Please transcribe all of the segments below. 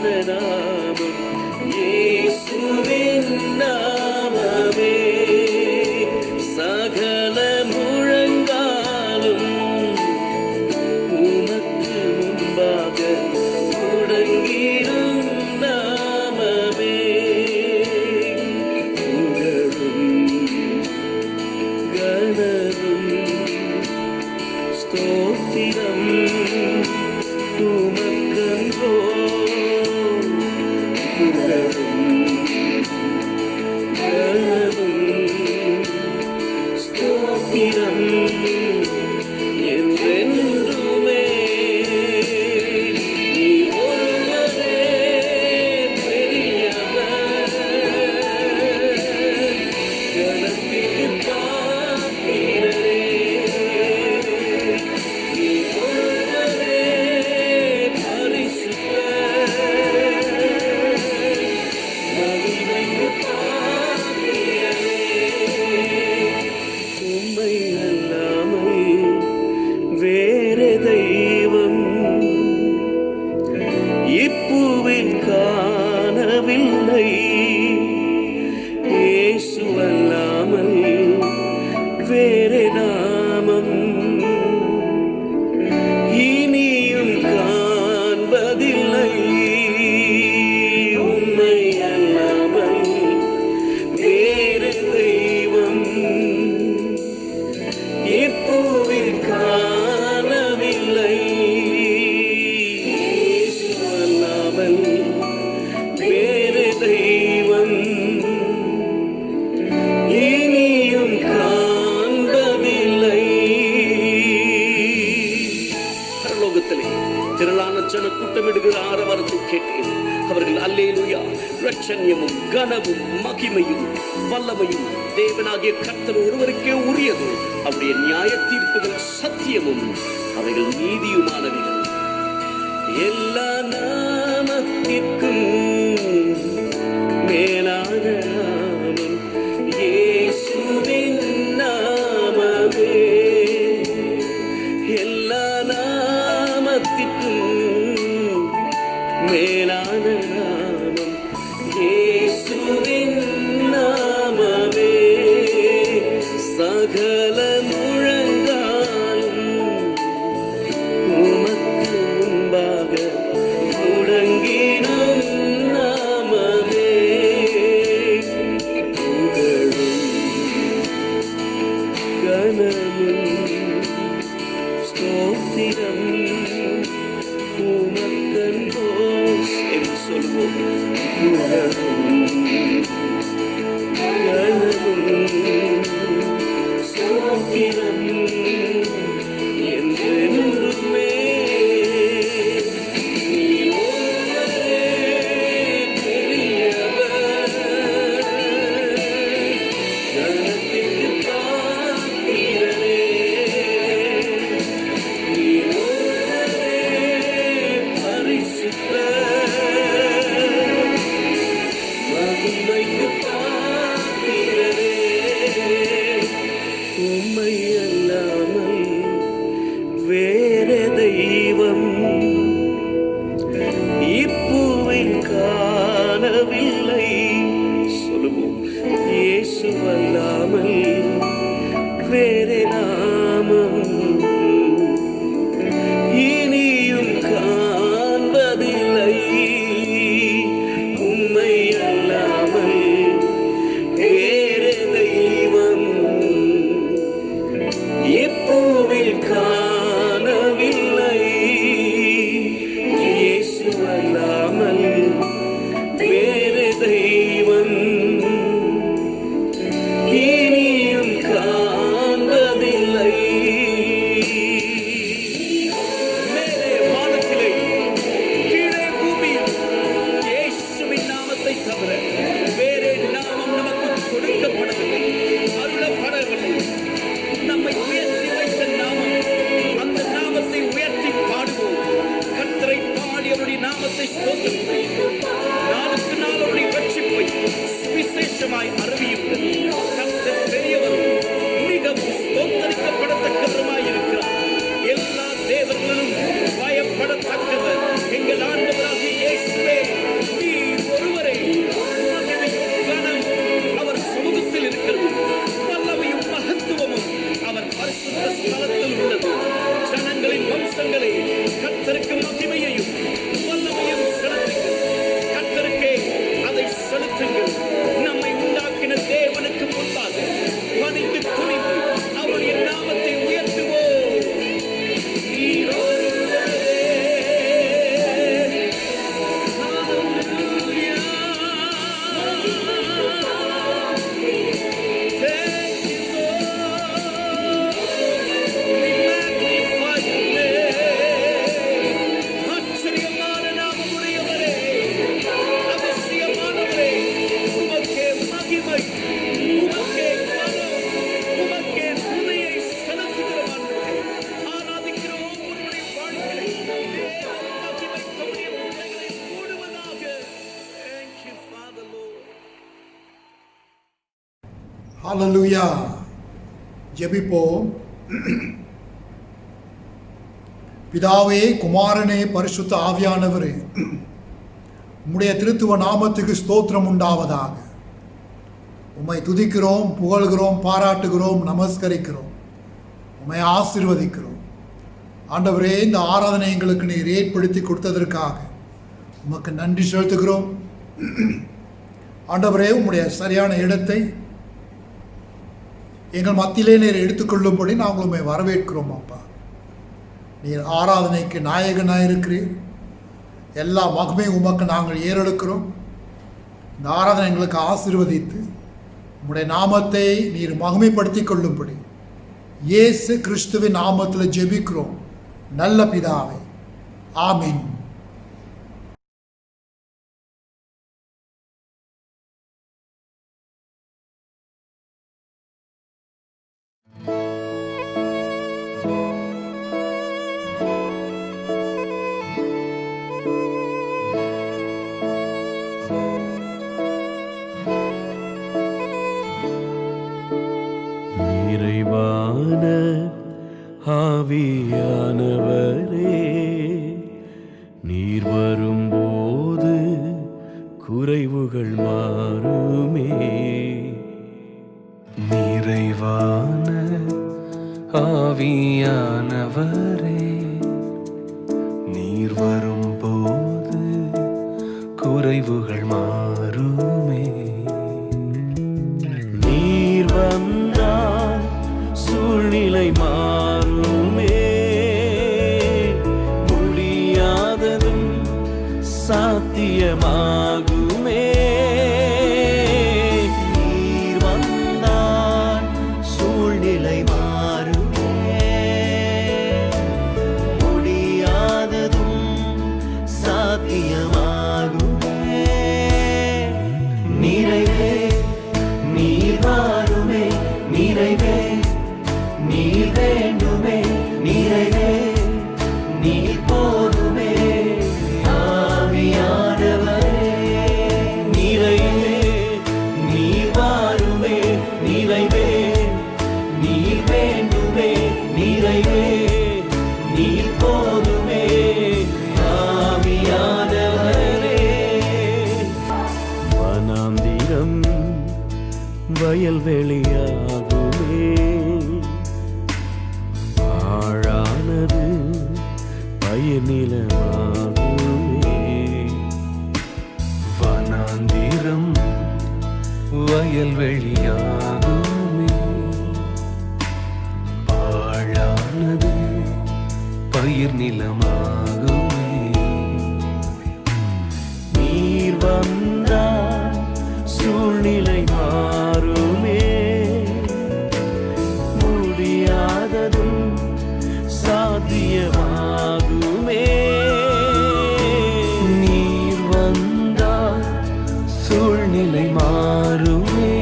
நாமம் இயேசுவின் நாமமே. சகல முழங்காலும் உமக்கு முன்பாக முடங்கிடும் நாமமே. கனவும் ஸ்தோத்திரம் உமக்கன்றோ. கனவும் ஸ்தோத்திரம் என்றென்றுமே. நீ ஒருவரே பெரியவர், கனத்திற்கு பாத்திரரே. நீ ஒருவரே பரிசுத்தர், மகிமைக்கு பாத்திரரே. உம்மை அல்லாமல் வேறு தெய்வம் இப்புவில் காணவில்லை. இயேசு அல்லாமல் வேறு நாமம் இனியும் காண்பதில்லை. உம்மை அல்லாமல் வேறு தெய்வம் இப்புவில் காணவில்லை. இயேசு அல்லாமல் வேறு தெய்வம் இனியும் காண்பதில்லை. பரலோகத்திலே திரளான ஜன கூட்டமிடுகிற ஆரவாரத்தை கேட்டேன். அவர்கள் அல்லேலூயா, இரட்சண்யமும் கனமும் மகிமையும் வல்லமையும் தேவனாகிய கர்த்தர் ஒருவருக்கே உரியது. அவருடைய நியாய தீர்ப்புகள் சத்தியமும் அவைகள் நீதியுமானவைகள். எல்லா நாமத்திற்கும் மேலான நாமம் இயேசுவின் நாமமே. எல்லா நாமத்திற்கும் மேலான நாமம் இயேசுவின் நாமமே. சகல முழங்காலும் உமக்கு முன்பாக முடங்கிடும் நாமமே. புகழும் கனமும் ஸ்தோத்திரம் உமக்கன்றோ என்று சொல்வோம். புகழும் கனமும் ஸ்தோத்திரம் என்றென்றுமே. நீ ஒருவரே பெரியவர், கனத்திற்கு பாத்திரரே. நீ ஒருவரே பரிசுத்தர், மகிமைக்கு பாத்திரரே. உம்மை அல்லாமல் வேறு தெய்வம் இப்புவில் காணவில்லை. சொல்லுவோம். இயேசு அல்லாமல் வேறு நாமம் இனியும் காண்பதில்லை. உம்மை அல்லாமல் வேறு தெய்வம் இப்புவில் காணவில்லை. இயேசு அல்லாமல் வேறு தெய்வம் இனியும் காண்பதில்லை. மேலே வானத்திலே கீழே பூமியில் இயேசுவின் நாமத்தை தவிர வேறே நாமம் நமக்கு கொடுக்கப்படவில்லை, அருளப்படவில்லை. நம்மை உயர்த்தி வைத்த நாமம், அந்த நாமத்தை உயர்த்தி பாடுவோம். கர்த்தரை பாடி அவருடைய நாமத்தை ஸ்தோத்திரிப்போம். நாளுக்கு நாள் அவருடைய ரட்சிப்பை விசேஷமாய் அறிவியுங்கள். கர்த்தர் பெரியவரும் மிகவும் ஸ்தோத்தரிக்கப்படத்தக்கவருமாய் இருக்கிறார். எல்லா தேவர்களும் பயப்படத்தக்கவர் எங்கள் ஆண்டவராகிய இயேசுவே. ஹல்லேலூயா. ஜெபிப்போம். பிதாவே, குமாரனே, பரிசுத்த ஆவியானவரே, உம்முடைய திருத்துவ நாமத்துக்கு ஸ்தோத்திரம் உண்டாவதாக. உம்மை துதிக்கிறோம், புகழ்கிறோம், பாராட்டுகிறோம், நமஸ்கரிக்கிறோம், உம்மை ஆசீர்வதிக்கிறோம். ஆண்டவரே, இந்த ஆராதனை எங்களுக்கு நீர் ஏற்படுத்தி கொடுத்ததற்காக உமக்கு நன்றி செலுத்துகிறோம். ஆண்டவரே, உம்முடைய சரியான இடத்தை எங்கள் மத்தியிலே நீர் எடுத்துக்கொள்ளும்படி நாங்கள் உம்மை வரவேற்கிறோம். அப்பா, நீர் ஆராதனைக்கு நாயகனாக இருக்கிறீர். எல்லா மகிமையும் உமக்கு நாங்கள் ஏறெடுக்கிறோம். இந்த ஆராதனை எங்களுக்கு ஆசீர்வதித்து உம்முடைய நாமத்தை நீர் மகிமைப்படுத்தி கொள்ளும்படி இயேசு கிறிஸ்துவின் நாமத்தில் ஜெபிக்கிறோம் நல்ல பிதாவே, ஆமீன். நிறைவான ஆவியானவரே, நீர் வரும்போது குறைவுகள் மாறுமே. நிறைவான ஆவியானவரே, நீர் வரும்போது குறைவுகள் மாறுமே. நீர் வந்தால் சூழ்நிலை மாறுமே. முடியாததும் சாத்தியமாகுமே. நீர் வந்தால் சூழ்நிலை மாறுமே. முடியாததும் சாத்தியமாகுமே. நிறைவே நீர் வாருமே. நிறைவே நீர் வேண்டுமே. நிறைவே நீர் போதுமே. ஆவியானவரே, நிறைவே நீர் வாருமே. நிறைவே நீர் வேண்டுமே. நிறைவே நீர் போதுமே. ஆவியானவரே, வனாந்திரம் வயல்வெளியாகுமே. வாழானது பயிர் நிலமாகுமே. வனாந்திரம் வயல்வெளியாகுமே. வாழானது பயிர் நிலமாகுமே. நீர் வந்தால் சூழ்நிலை மாறுமே. முடியாததும் சாத்தியமாகுமே. நீர் வந்தால் சூழ்நிலை மாறுமே.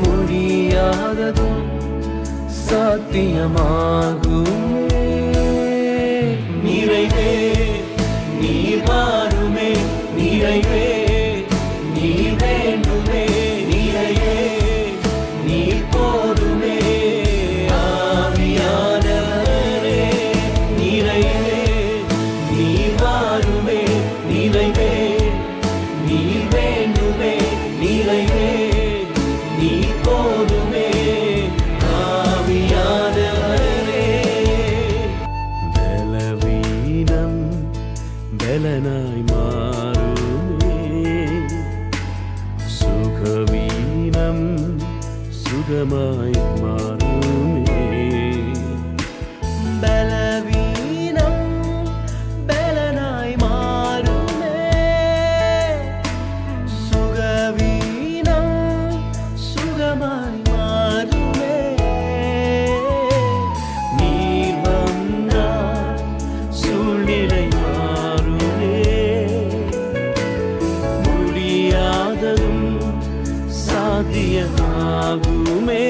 முடியாததும் சாத்தியமாகுமே. நிறைவே நீர் வாருமே. நிறைவே நீர் வேண்டுமே. நிறைவே நீர் போதுமே. ஆவியானவரே, நிறைவே நீர் வாருமே. நிறைவே நீர் வேண்டுமே. நிறைவே நீர் போதுமே. ஆவியானவரே, பலவீனம் பலனாய் மாறுமே. சுகவீனம் சுகமாய் மாறுமே. பலவீனம் பலனாய் மாறுமே. சுகவீனம் சுகமாய் மாறுமே. நீர் வந்தால் சூழ்நிலை மாறுமே. முடியாததும் சாத்தியமாகுமே.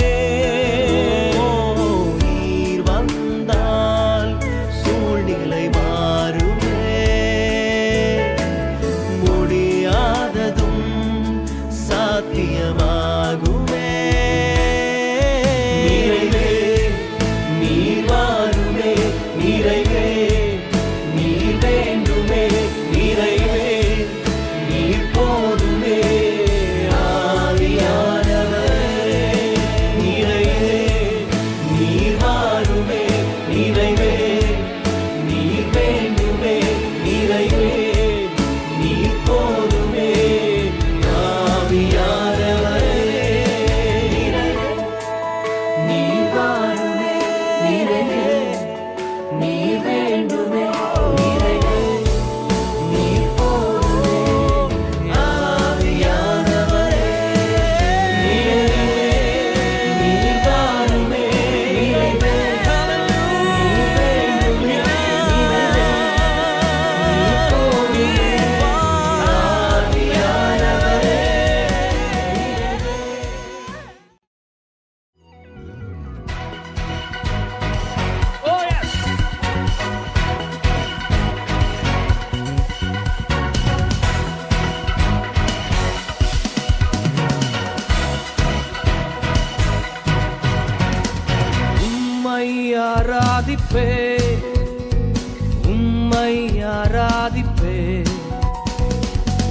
ஆராதிப்பே,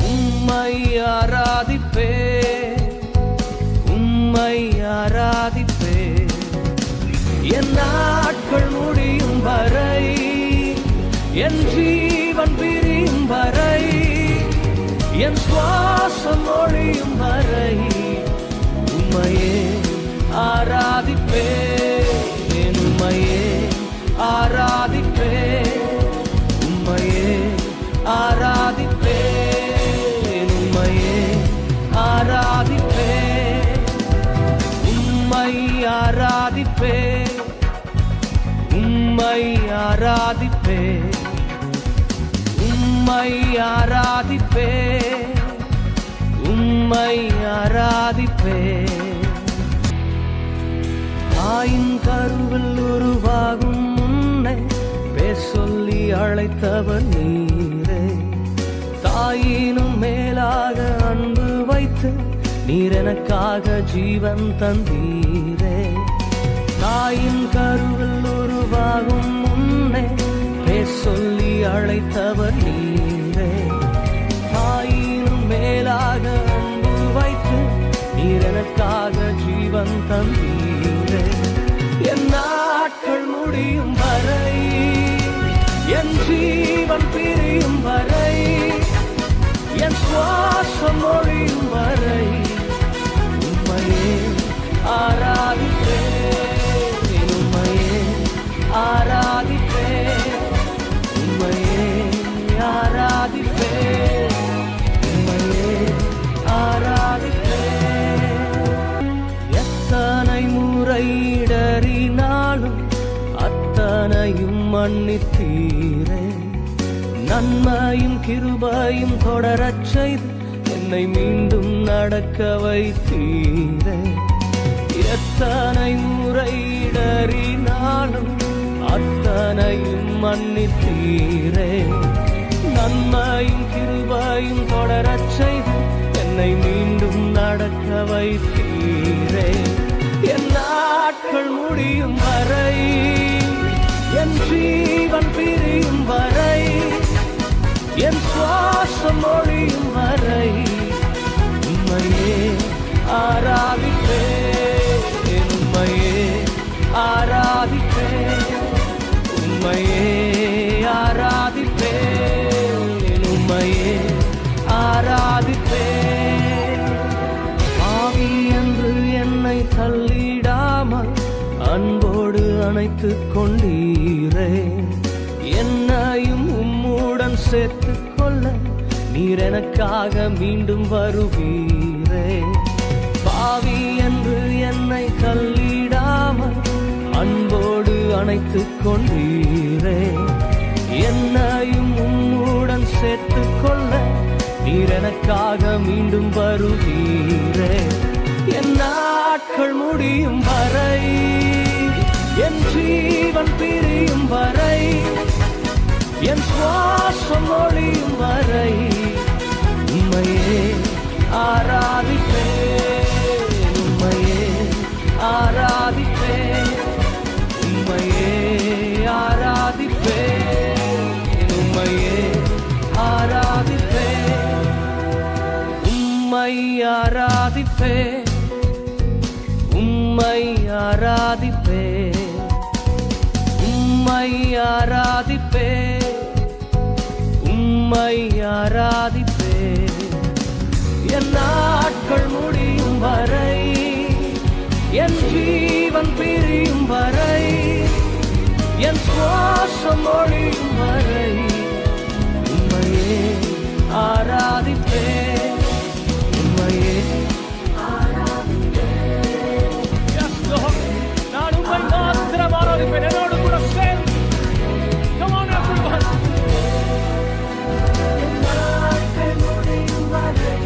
உம்மை ஆராதிப்பே, உம்மை ஆராதிப்பே. என் நாட்கள் முடியும் வரை, என் ஜீவன் பிரியும் வரை, என் சுவாசம் ஒழியும் வரை உம்மையே ஆராதிப்பே, உம்மையே ஆராதிப்பே, உம்மையே ஆராதிப்பே, உம்மையே ஆராதிப்பே, உம்மை ஆராதிப்பே, உம்மை ஆராதிப்பே, உம்மை ஆராதிப்பே, உம்மை ஆராதிப்பே. தாயின் கருவில் உருவாகும் முன்னே பேர் சொல்லி அழைத்தவர் நீரே. தாயினும் மேலாக அன்பு வைத்து நீர் எனக்காக ஜீவன் தந்தீரே. தாயின் கருவில் உருவாகும் முன்னே பேர் சொல்லி அழைத்தவர் நீரே. தாயினும் மேலாக அன்பு வைத்து நீர் எனக்காக ஜீவன் தந்தீரே. என் நாட்கள் முடியும் வரை, என் ஜீவன் பிரியும் வரை, என் சுவாசம் ஒழியும் வரை உம்மையே ஆராதிப்பே, உம்மையே ஆராதிப்பே, உம்மையே ஆராதிப்பே, உம்மையே ஆராதிப்பே. எத்தனை முறை இடறினாலும் அத்தனையும் மன்னித்தீரே. நன்மையும் கிருபையும் தொடரச் செய்து என்னை மீண்டும் நடக்க வைத்தீரே. எத்தனை முறை இடறினாலும் அத்தனையும் மன்னித்தீரே. நன்மையும் கிருபையும் தொடரச் செய்து என்னை மீண்டும் நடக்க வைத்தீரே. என் நாட்கள் முடியும் வரை, என் ஜீவன் பிரியும் வரை, என் சுவாசம் ஒழியும் வரை உம்மையே ஆராதிப்பே, உம்மையே ஆராதிப்பே, உம்மையே ஆராதிப்பே, உம்மையே ஆராதிப்பே. ஆவி என்று என்னை தள்ளிடாமல் அன்போடு அணைத்துக் கொண்டீரே. என்னையும் உம்முடன் சேர்த்துக் கொள்ள நீர் எனக்காக மீண்டும் வருவீரே. பாவி என்று என்னை தள்ளிடாமல் அன்போடு அணைத்துக் கொண்டீரே. என்னையும் உம்முடன் சேர்த்துக் கொள்ள நீர் எனக்காக மீண்டும் வருவீரே. என் நாட்கள் முடியும் வரை, என் ஜீவன் பிரியும் வரை, என் சுவாசம் ஒழியும் வரை உம்மையே ஆராதிப்பே, உம்மையே ஆராதிப்பே, உம்மையே ஆராதிப்பே, உம்மையே ஆராதிப்பே, உம்மை ஆராதிப்பே, உம்மை ஆராதிப்பே, உம்மை ஆராதிப்பே, உம்மை ஆராதிப்பே. என் நாட்கள் முடியும் வரை, என் ஜீவன் பிரியும் வரை, என் சுவாசம் ஒழியும் வரை உம்மையே ஆராதிப்பே, உம்மையே ஆராதிப்பே. Yes, Lord. நான் உம்மை மாத்திரம் ஆராதிப்பேன். என்னோடு கூட சேர்ந்து. Come on, everyone. என் நாட்கள் முடியும் வரை,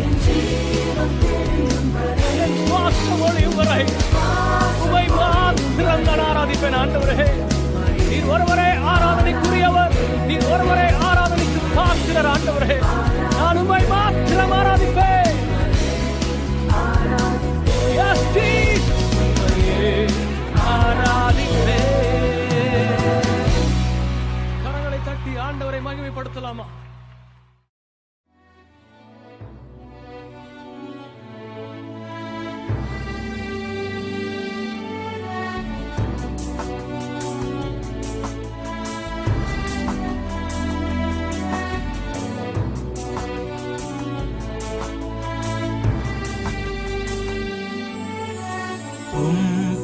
என் ஜீவன் பிரியும் வரை, என் சுவாசம் ஒழியும் வரை உம்மை மாத்திரம் நான் ஆராதிப்பேன். ஆண்டவரே, நீர் ஒருவரே ஆராதனைக்குரியவர், நீர் ஒருவரே ஆராதனைக்கு பாத்திரர். ஆண்டவரே, நான் உம்மை மாத்திரம் ஆராதிப்பேன். Yes, Jesus. உம்மையே ஆராதிப்பேன். கரங்களை தட்டி ஆண்டவரை மகிமைப்படுத்தலாமா?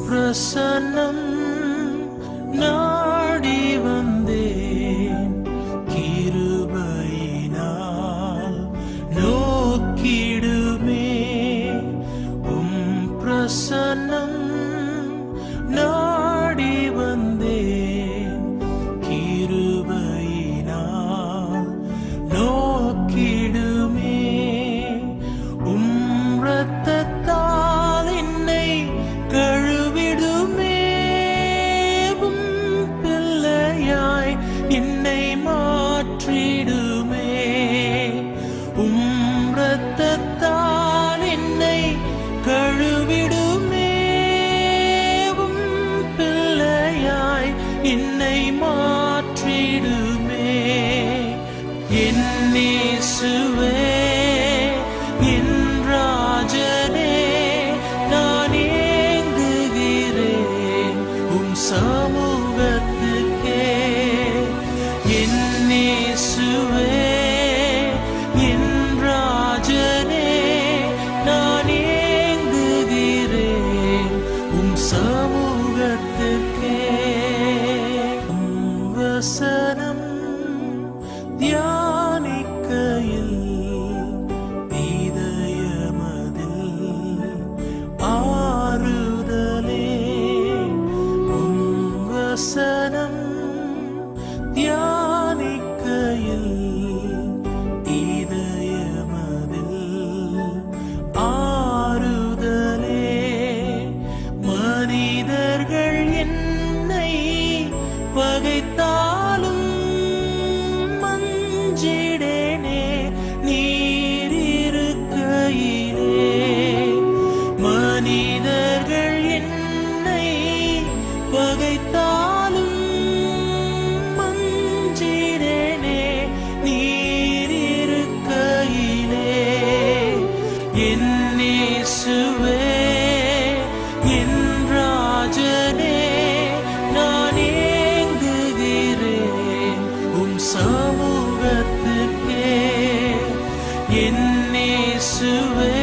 பிரசன்னம் நாடி வந்தேன், கிருபையினால் நோக்கிடுமே. பிரசன்னம் நாடி வந்தேன், கிருபையினால் நோக்கிடுமே. இரத்தத்தால் என்னை கழுவிடுமே. பிள்ளையாய் என்னை மாற்றிடுமே. இரத்தத்தால் என்னை கழுவிடுமே. பிள்ளையாய் என்னை மாற்றிடுமே. என் இயேசுவே, என் ராஜனே, நான் ஏங்குகிறேன் உம் சமூகத்துக்கே. என் இயேசுவே, என் ராஜனே, நான் ஏங்குகிறேன் உம் சமூகத்துக்கே. வசனம் தியானிக்கையில் வசனம் தியானிக்கையில் இதயமதில் ஆறுதலே. மனிதர்கள் என்னை பகைத்தாலும் மஞ்சிடேனே நீர் இருக்கையிலே. மனிதர்கள் என்னை பகைத்தாலும் மஞ்சிடேனே நீர் இருக்கையிலே. என் இயேசுவே, என் ராஜனே, நான் ஏங்குகிறேன் உம் சமூகத்துக்கே. என் இயேசுவே,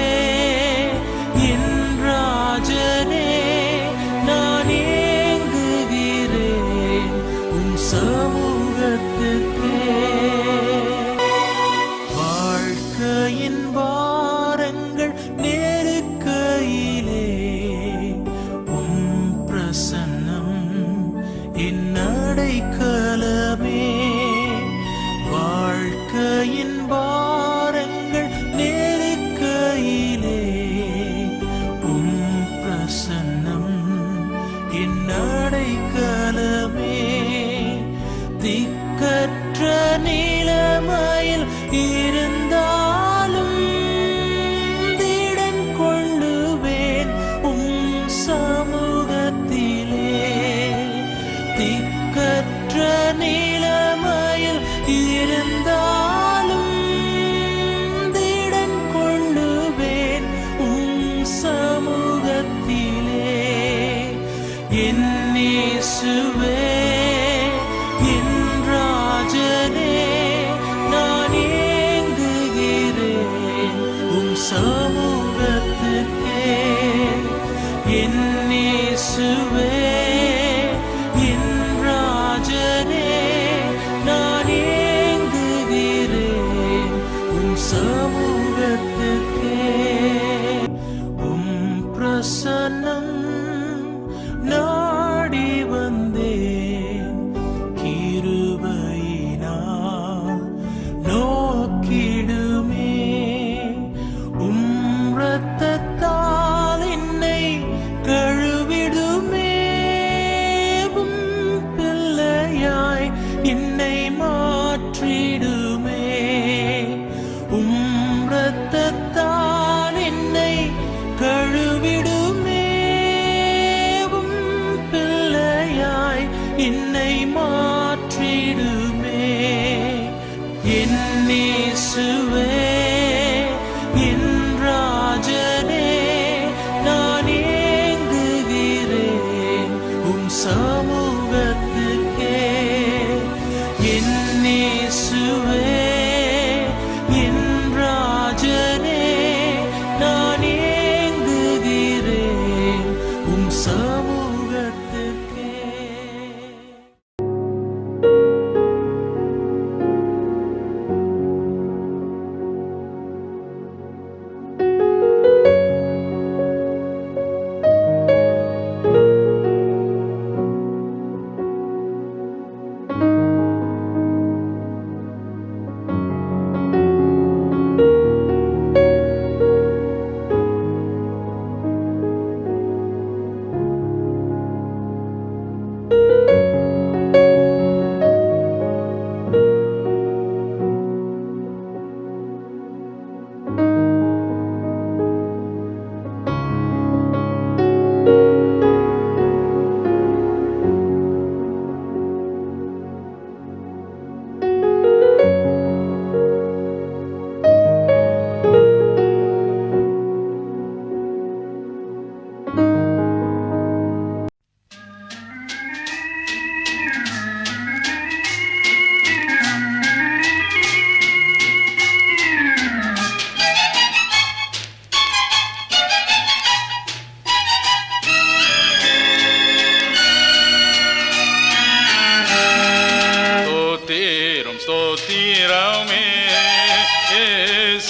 என் ராஜனே, நான் ஏங்குகிறேன் உம் சமூகத்துக்கே. வாழ்க்கையின் பாரங்கள் நெருக்கையிலே உம் பிரசன்னம் என் அடைக்கலமே. வாழ்க்கையின் பாரங்கள் நெருக்கையிலே உம் பிரசன்னம் என் அடைக்கலமே. திக்கற்ற நிலைமையில் இருந்தாலும் திடன் கொள்ளுவேன் உம் சமூகத்திலே. திக்கற்ற நிலைமையில் இருந்தாலும் திடன் கொள்ளுவேன் உம் சமூகத்திலே. என் இயேசுவே, என் ராஜனே, நான் ஏங்குகிறேன் உம் சமூகத்துக்கே. என் இயேசுவே, என் ராஜனே,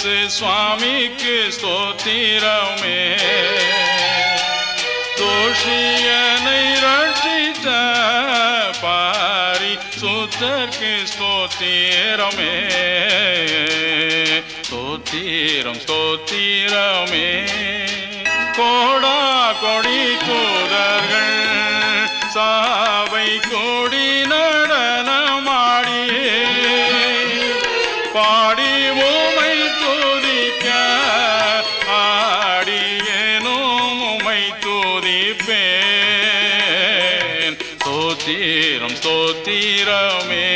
இயேசு சுவாமிக்கு ஸ்தோத்திரமே. தோஷியனை ரட்சித்த பரிசுத்தருக்கு ஸ்தோத்திரமே. ஸ்தோத்திரம் ஸ்தோத்திரமே. கோடா கொடி தூதர்கள் சாவை கொடி நடனமாடி பாடி உமை துதிக்க ஆடியேனும் உமை துதிப்பேன். ஸ்தோத்திரம் ஸ்தோத்திரமே.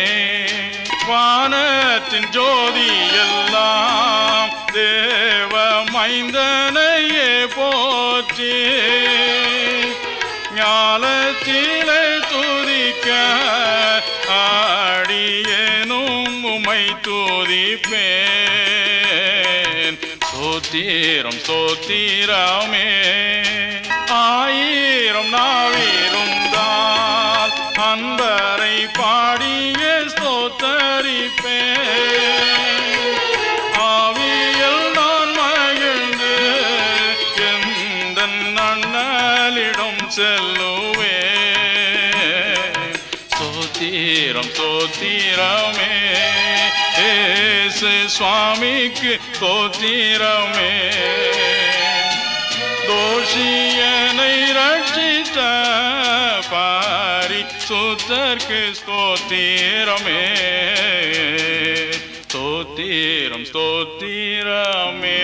வானத்தின் ஜோதி எல்லாம் தேவ மைந்தனையே போற்றி ஞாலத்திலே துதிக்க ஆடியேனும் உமை துதிப்பேன். ஸ்தோத்திரம் ஸ்தோத்திரமே. ஆயிரம் நாவிருந்தால் அன்பரை பாடிய ஸ்தோத்தரிப்பேன். ஆவியில் நான் மகிழ்ந்து எந்த நன்னலிடம் செல்லுவேன். ஸ்தோத்திரம் ஸ்தோத்திரமே. இயேசு சுவாமிக்கு ஸ்தோத்திரமே. தோஷியனை ரட்சித்த பரிசுத்தருக்கு ஸ்தோத்திரமே. ஸ்தோத்திரம் ஸ்தோத்திரமே.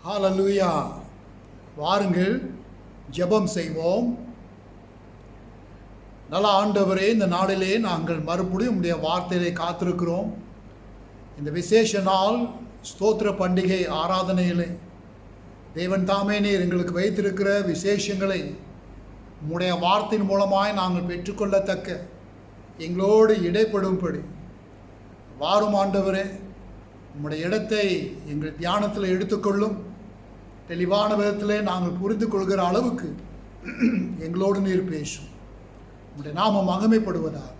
ஹல்லேலூயா. வாருங்கள் ஜெபம் செய்வோம். நல்ல ஆண்டவரே, இந்த நாளிலே நாங்கள் மறுபடியும் உம்முடைய வார்த்தையிலே காத்திருக்கிறோம். இந்த விசேஷ நாள் ஸ்தோத்திர பண்டிகை ஆராதனையிலே தேவன் தாமே நீர் எங்களுக்கு வைத்திருக்கிற விசேஷங்களை உம்முடைய வார்த்தையின் மூலமாய் நாங்கள் பெற்றுக்கொள்ளத்தக்க எங்களோடு இடைப்படும்படி வாரும் ஆண்டவரே. உம்முடைய இடத்தை எங்கள் தியானத்தில் எடுத்துக்கொள்ளும். தெளிவான விதத்திலே நாங்கள் புரிந்து கொள்கிற அளவுக்கு எங்களோடு நீர் பேசும். உம்முடைய நாமம் மகிமைப்படுவதாக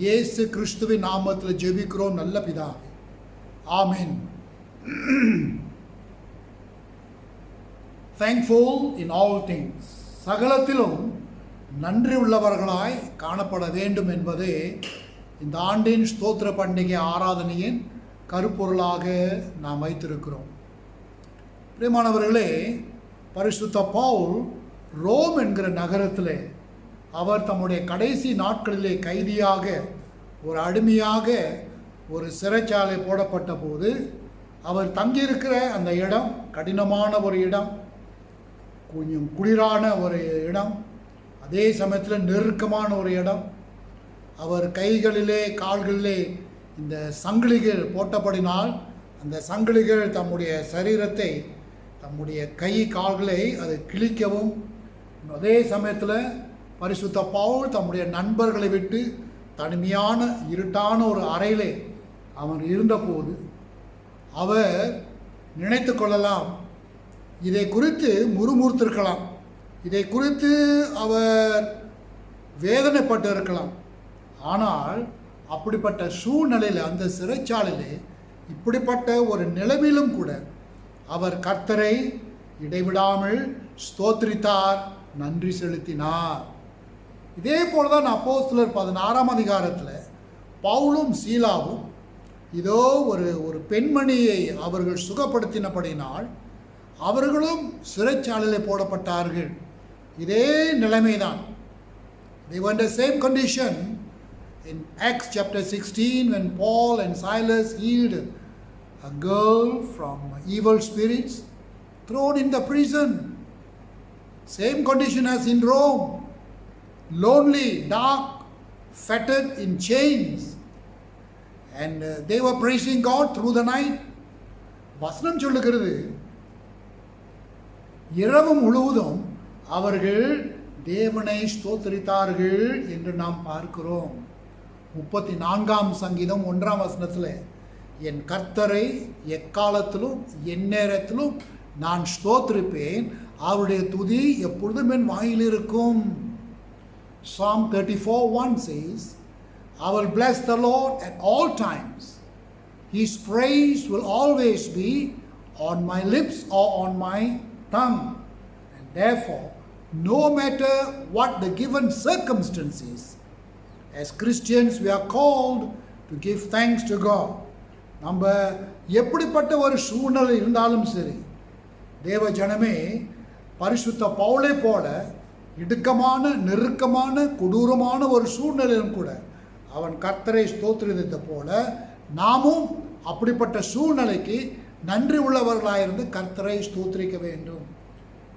இயேசு கிறிஸ்துவின் நாமத்தில் ஜெபிக்கிறோம் நல்ல பிதாவே. ஆமென். Thankful in all things. சகலத்திலும் நன்றி உள்ளவர்களாய் காணப்பட வேண்டும் என்பதே இந்த ஆண்டின் ஸ்தோத்திர பண்டிகை ஆராதனையின் கருப்பொருளாக நாம் வைத்திருக்கிறோம். பிரியமானவர்களே, பரிசுத்த பவுல் ரோம் என்கிற நகரத்திலே அவர் தம்முடைய கடைசி நாட்களிலே கைதியாக ஒரு அடிமையாக ஒரு சிறைச்சாலை போடப்பட்ட போது அவர் தங்கியிருக்கிற அந்த இடம் கடினமான ஒரு இடம், கொஞ்சம் குளிரான ஒரு இடம், அதே சமயத்தில் நெருக்கமான ஒரு இடம். அவர் கைகளிலே கால்களிலே இந்த சங்கிலிகள் போட்டபடினால் அந்த சங்கிலிகள் தம்முடைய சரீரத்தை, தம்முடைய கை கால்களை அது கிழிக்கவும், அதே சமயத்தில் பரிசுத்த பவுல் தம்முடைய நண்பர்களை விட்டு தனிமையான இருட்டான ஒரு அறையிலே அவன் இருந்தபோது அவர் நினைத்து கொள்ளலாம், இதை குறித்து முறுமுறுத்திருக்கலாம், இதை குறித்து அவர் வேதனைப்பட்டு இருக்கலாம். ஆனால் அப்படிப்பட்ட சூழ்நிலையில், அந்த சிறைச்சாலையிலே, இப்படிப்பட்ட ஒரு நிலைமையிலும் கூட அவர் கர்த்தரை இடைவிடாமல் ஸ்தோத்திரித்தார், நன்றி செலுத்தினார். இதே போல தான் அப்போஸ்தலர் 16ஆம் அதிகாரத்தில் பவுலும் சீலாவும் இதோ ஒரு பெண்மணியை அவர்கள் சுகப்படுத்தினபடினால் அவர்களும் சிறைச்சாலையில் போடப்பட்டார்கள். இதே நிலைமைதான். They were in the same condition in Acts chapter 16 when Paul and Silas healed a girl from evil spirits thrown in the prison. Same condition as in Rome. Lonely, dark, fettered in chains. And they were praising God through the night. வசனம் சொல்லுகிறது, இரவு முழுவதும் அவர்கள் தேவனை ஸ்தோத்திரித்தார்கள் என்று நாம் பார்க்கிறோம். 34ஆம் சங்கீதம் 1ஆம் வசனத்தில், என் கர்த்தரை எக்காலத்திலும் எந்நேரத்திலும் நான் ஸ்தோத்திரிப்பேன், அவருடைய துதி எப்பொழுதும் என் வாயில் இருக்கும். Psalm 34:1 says, I will bless the Lord at all times. His praise will always be on my lips or on my tongue. And therefore, no matter what the given circumstances, as Christians we are called to give thanks to God. நம்ம எப்படிப்பட்ட ஒரு சூழ்நிலை இருந்தாலும் சரி, தேவ ஜனமே, பரிசுத்த பவுலை போல இடுக்கமான, நெருக்கமான, கொடூரமான ஒரு சூழ்நிலையிலும் கூட அவன் கர்த்தரை ஸ்தோத்திரித்த போல நாமும் அப்படிப்பட்ட சூழ்நிலைக்கு நன்றி உள்ளவர்களாயிருந்து கர்த்தரை ஸ்தோத்திரிக்க வேண்டும்.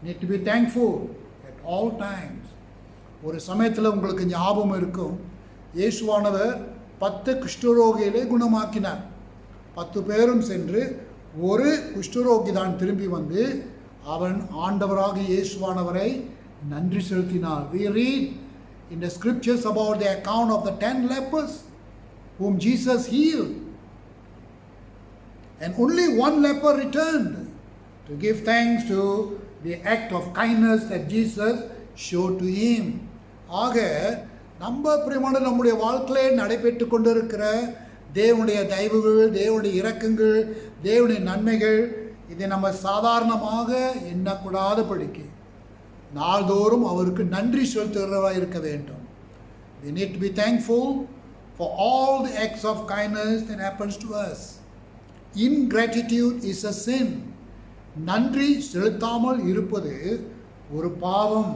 Need to be thankful at all times. ஒரு சமயத்தில் உங்களுக்கு ஞாபகம் இருக்கும், இயேசுவானவர் 10 குஷ்டரோகிகளை குணமாக்கினார். 10 பேரும் சென்று ஒரு குஷ்டரோகி தான் திரும்பி வந்து அவன் ஆண்டவராக இயேசுவானவரை நன்றி செலுத்தினார். We read in the scriptures about the account of the 10 lepers whom Jesus healed. And only one leper returned to give thanks to the act of kindness that Jesus showed to him. ஆக நம்முடைய வாழ்க்கையில் நடைபெற்று கொண்டிருக்கிற தேவனுடைய தயவுகள், தேவனுடைய இரக்கங்கள், தேவனுடைய நன்மைகள், இதை நம்ம சாதாரணமாக எண்ணக்கூடாதபடிக்கு நாள்தோறும் அவருக்கு நன்றி செலுத்துகிறவராக இருக்க வேண்டும். We need to be thankful for all the acts of kindness that happens to us. Ingratitude is a sin. நன்றி செலுத்தாமல் இருப்பது ஒரு பாவம்.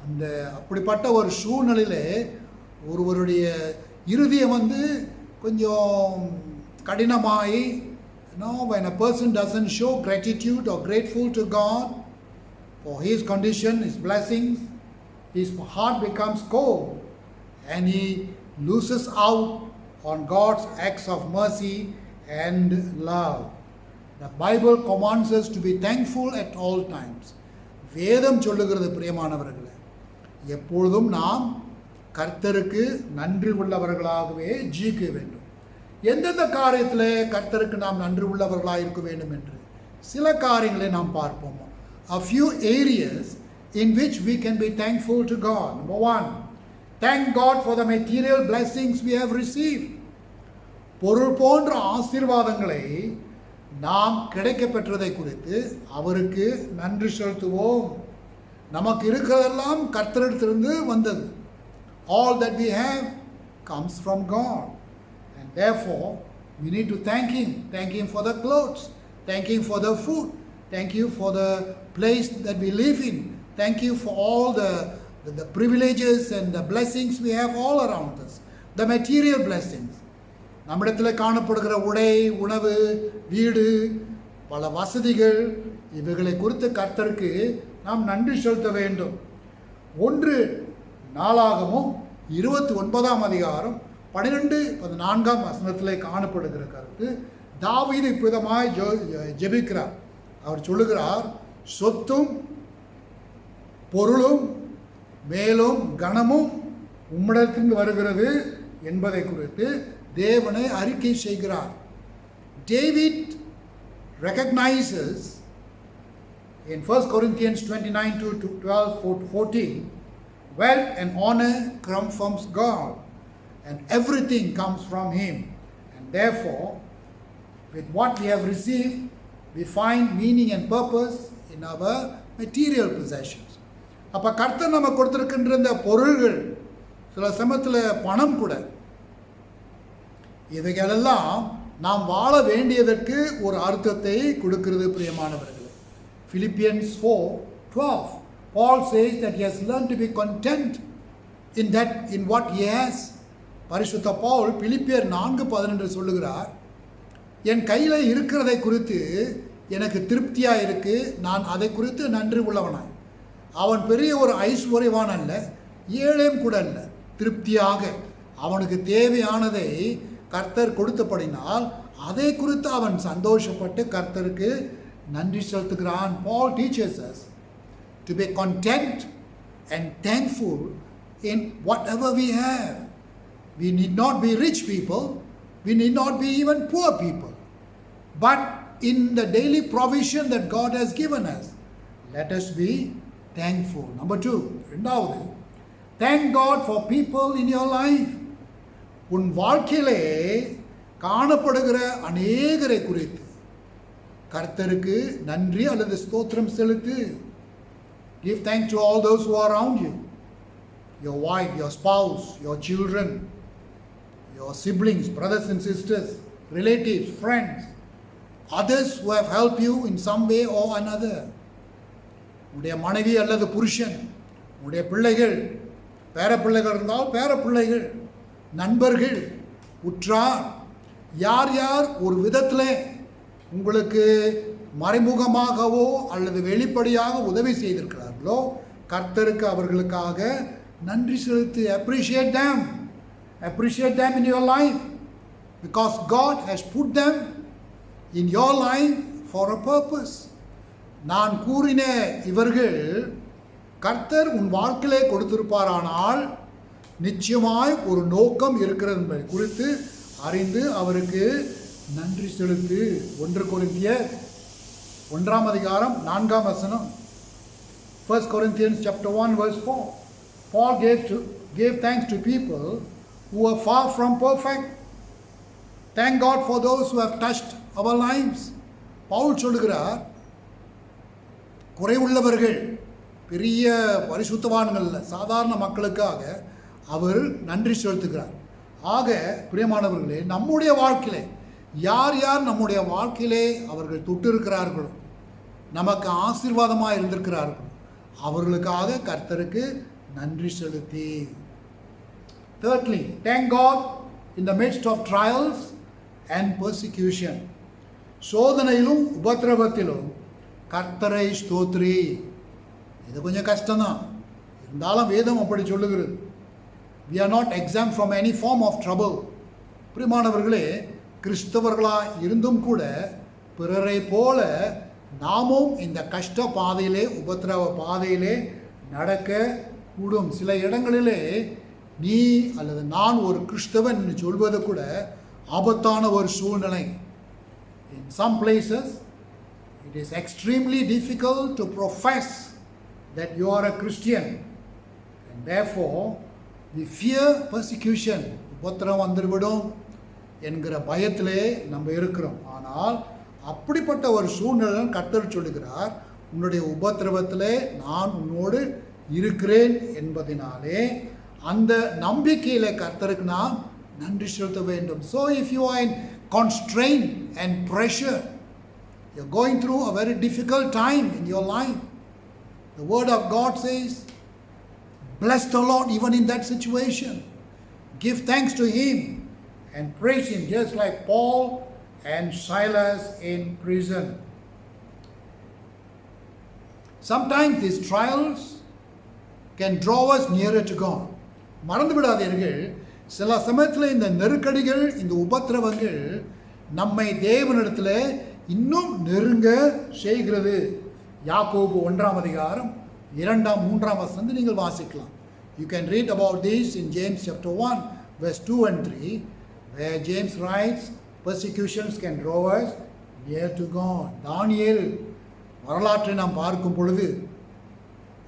அந்த அப்படிப்பட்ட ஒரு சூழ்நிலையில் ஒருவருடைய இருதயம் கொஞ்சம் கடினமாகி, when a person doesn't show gratitude or grateful to God for his condition, his blessings, his heart becomes cold and he loses out on God's acts of mercy and love. The Bible commands us to be thankful at all times. வேதம் சொல்லுகிறது, பிரியமானவர்களே, எப்பொழுதும் நாம் கர்த்தருக்கு நன்றி உள்ளவர்களாகவே ஜீவிக்க வேண்டும். எந்தெந்த காரியத்தில் கர்த்தருக்கு நாம் நன்றி உள்ளவர்களாக இருக்க வேண்டும் என்று சில காரியங்களை நாம் பார்ப்போம். A few areas in which we can be thankful to God. Number 1, thank God for the material blessings we have received. பொருள் போன்ற ஆசீர்வாதங்களை நாம் கிடைக்க பெற்றதை குறித்து அவருக்கு நன்றி செலுத்துவோம். நமக்கு இருக்கிறதெல்லாம் கர்த்தரிடத்திலிருந்து வந்தது. All that we have comes from God. And therefore, we need to thank Him. Thank Him for the clothes. Thank Him for the food. Thank you for the place that we live in. Thank you for all the privileges and the blessings we have all around us. The material blessings. நம்மிடத்தில் காணப்படுகிற உடை, உணவு, வீடு, பல வசதிகள், இவைகளை குறித்து கர்த்தருக்கு நாம் நன்றி செலுத்த வேண்டும். 1 நாளாகமும் 29ஆம் அதிகாரம் 12-14ஆம் வசனத்திலே காணப்படுகிற கருத்து, தாவீது இப்பவிதமாய் ஜெபிக்கிறார். அவர் சொல்லுகிறார், சொத்தும் பொருளும் மேலும் கனமும் உம்மிடத்திலிருந்து வருகிறது, என்பதை குறித்து தேவனை அறிக்கை செய்கிறார். David recognizes in 1 Corinthians 29:12-14, wealth and honor come from God, and everything comes from Him. And therefore, with what we have received, we find meaning and purpose in our material possessions. அப்போ கர்த்தர் நம்ம கொடுத்துருக்கின்ற இந்த பொருள்கள், சில சமயத்தில் பணம் கூட, இவைகளெல்லாம் நாம் வாழ வேண்டியதற்கு ஒரு அர்த்தத்தை கொடுக்கிறது. பிரியமானவர்களே, Philippians 4:12, Paul says that he has learned to be content in what he has. பரிசுத்த பவுல் பிலிப்பியர் 4:12 சொல்லுகிறார், என் கையில் இருக்கிறதை குறித்து எனக்கு திருப்தியாக இருக்கு, நான் அதை குறித்து நன்றி உள்ளவனாய். அவன் பெரிய ஒரு ஐஸ்வர்யவான் அல்ல, ஏழையும் கூட அல்ல, திருப்தியாக அவனுக்கு தேவையானதை கர்த்தர் கொடுத்தபடினால் அதை குறித்து அவன் சந்தோஷப்பட்டு கர்த்தருக்கு நன்றி செலுத்துகிறான். Paul teaches us to be content and thankful in whatever we have. We need not be rich people, we need not be even poor people, but in the daily provision that God has given us, let us be thankful. Number 2, இரண்டாவது, thank God for people in your life. உன் வாழ்க்கையிலே காணப்படுகிற அநேகரை குறித்து கர்த்தருக்கு நன்றி அல்லது ஸ்தோத்திரம் செலுத்து. Give thanks to all those who are around you, your wife, your spouse, your children, your siblings, brothers and sisters, relatives, friends, others who have helped you in some way or another. உடைய மனைவி அல்லது புருஷன், உடைய பிள்ளைகள், பேர பிள்ளைகள் இருந்தால் பேர பிள்ளைகள், நண்பர்கள், உற்றார், யார் யார் ஒரு விதத்தில் உங்களுக்கு மறைமுகமாகவோ அல்லது வெளிப்படையாக உதவி செய்திருக்கிறார்களோ கர்த்தருக்கு அவர்களுக்காக நன்றி செலுத்து. Appreciate them in your life, because God has put them in your life for a purpose. நான் கூறின இவர்கள் கர்த்தர் உன் வாழ்க்கையிலே கொடுத்திருப்பாரானால் நிச்சயமாய் ஒரு நோக்கம் இருக்கிறது என்பதை குறித்து அறிந்து அவருக்கு நன்றி செலுத்து. 1 கொரிந்தியர் 1:4. 1 Corinthians chapter 1 verse 4. Paul gave thanks to people who are far from perfect. Thank God for those who have touched our lives. Pavul சொல்லுகிறார், குறைவுள்ளவர்கள், பெரிய பரிசுத்தவான்கள், சாதாரண மக்களுக்காக அவர் நன்றி செலுத்துகிறார். ஆக பிரியமானவர்களே, நம்முடைய வாழ்க்கையிலே யார் யார் நம்முடைய வாழ்க்கையிலே அவர்கள் தொட்டிருக்கிறார்களோ, நமக்கு ஆசீர்வாதமாக இருந்திருக்கிறார்களோ அவர்களுக்காக கர்த்தருக்கு நன்றி செலுத்தி. Thirdly, thank God in the midst of trials and persecution. சோதனையிலும் உபத்திரவத்திலும் கர்த்தரை ஸ்தோத்ரி. இது கொஞ்சம் கஷ்டம்தான், இருந்தாலும் வேதம் அப்படி சொல்லுகிறது. We are not exempt from any form of trouble. பிரியமானவர்களே, கிறிஸ்தவர்களாக இருந்தும் கூட பிறரை போல நாமும் இந்த கஷ்ட பாதையிலே, உபத்திரவ பாதையிலே நடக்க கூடும். சில இடங்களிலே நீ அல்லது நான் ஒரு கிறிஸ்தவன் என்று சொல்வது கூட ஆபத்தான ஒரு சூழ்நிலை. In some places it is extremely difficult to profess that you are a Christian, and therefore we fear persecution. உபத்திரம் வந்துவிடும் என்கிற பயத்திலே நம்ம இருக்கிறோம். ஆனால் அப்படிப்பட்ட ஒரு சூழ்நிலை கர்த்தர் சொல்லுகிறார், உன்னுடைய உபத்திரவத்திலே நான் உன்னோடு இருக்கிறேன் என்பதினாலே அந்த நம்பிக்கையில கர்த்தருக்கு நாம் நன்றி செலுத்த வேண்டும். So if you are in constraint and pressure, you're going through a very difficult time in your life, the word of God says, bless the Lord even in that situation. Give thanks to Him and praise Him, just like Paul and Silas in prison. Sometimes these trials can draw us nearer to God. மறந்து விடாதீர்கள், சில சமயத்தில் இந்த நெருக்கடிகள், இந்த உபத்திரவங்கள் நம்மை தேவனிடத்தில் இன்னும் நெருங்க செய்கிறது. யாக்கோபு 1:2, 3 நீங்கள் வாசிக்கலாம். You can read about this in James chapter 1 verse 2 and 3, where James writes, persecutions can draw us near to God. தானியேல் வரலாற்றை நாம் பார்க்கும் பொழுது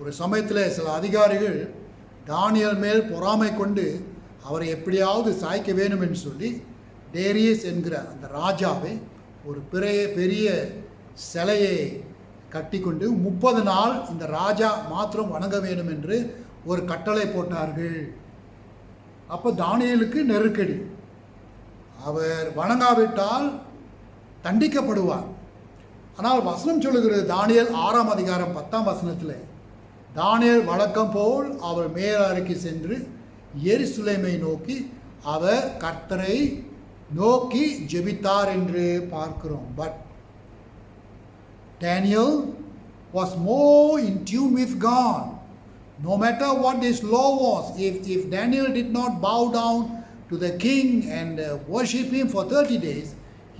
ஒரு சமயத்தில் சில அதிகாரிகள் தானியேல் மேல் பொறாமை கொண்டு அவரை எப்படியாவது சாய்க்க வேணும் என்று சொல்லி டேரியஸ் என்கிற அந்த ராஜாவை ஒரு பெரிய சிலையை கட்டி கொண்டு 30 நாள் இந்த ராஜா மாத்திரம் வணங்க வேண்டும் என்று ஒரு கட்டளை போட்டார்கள். அப்போ தானியேலுக்கு நெருக்கடி, அவர் வணங்காவிட்டால் தண்டிக்கப்படுவார். ஆனால் வசனம் சொல்லுகிறது, தானியேல் 6ஆம் அதிகாரம் 10ஆம் வசனத்தில், தானியேல் வழக்கம் போல் அவர் மேலறைக்கு சென்று எருசலேமை நோக்கி அவர் கர்த்தரை நோக்கி ஜெபித்தார் என்று பார்க்கிறோம். But Daniel was more in tune with God. No matter what this law was, if Daniel did not bow down to the king and worship him for 30 days,